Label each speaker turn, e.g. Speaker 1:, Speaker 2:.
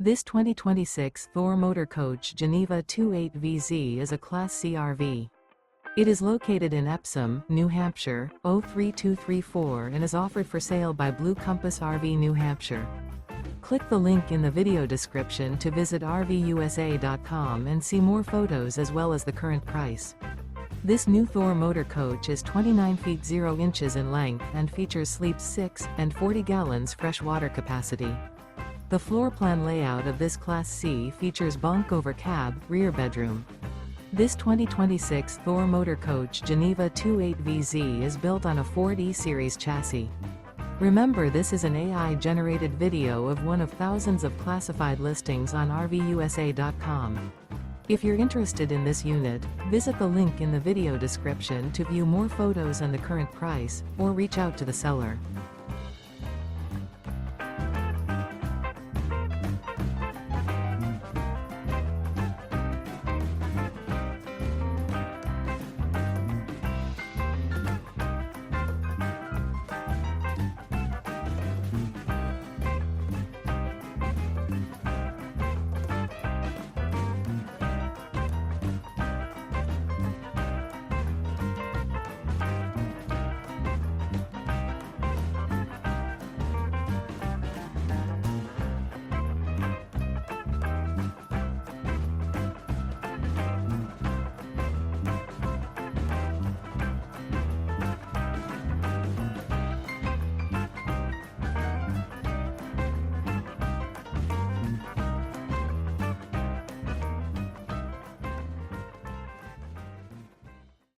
Speaker 1: This 2026 Thor Motor Coach Geneva 28VZ is a Class C RV. It is located in Epsom, New Hampshire, 03234 and is offered for sale by Blue Compass RV New Hampshire. Click the link in the video description to visit RVUSA.com and see more photos as well as the current price. This new Thor Motor Coach is 29 feet 0 inches in length and features sleeps 6 and 40 gallons fresh water capacity. The floor plan layout of this Class C features bunk over cab, rear bedroom. This 2026 Thor Motor Coach Geneva 28VZ is built on a Ford E-Series chassis. Remember, this is an AI-generated video of one of thousands of classified listings on RVUSA.com. If you're interested in this unit, visit the link in the video description to view more photos and the current price, or reach out to the seller.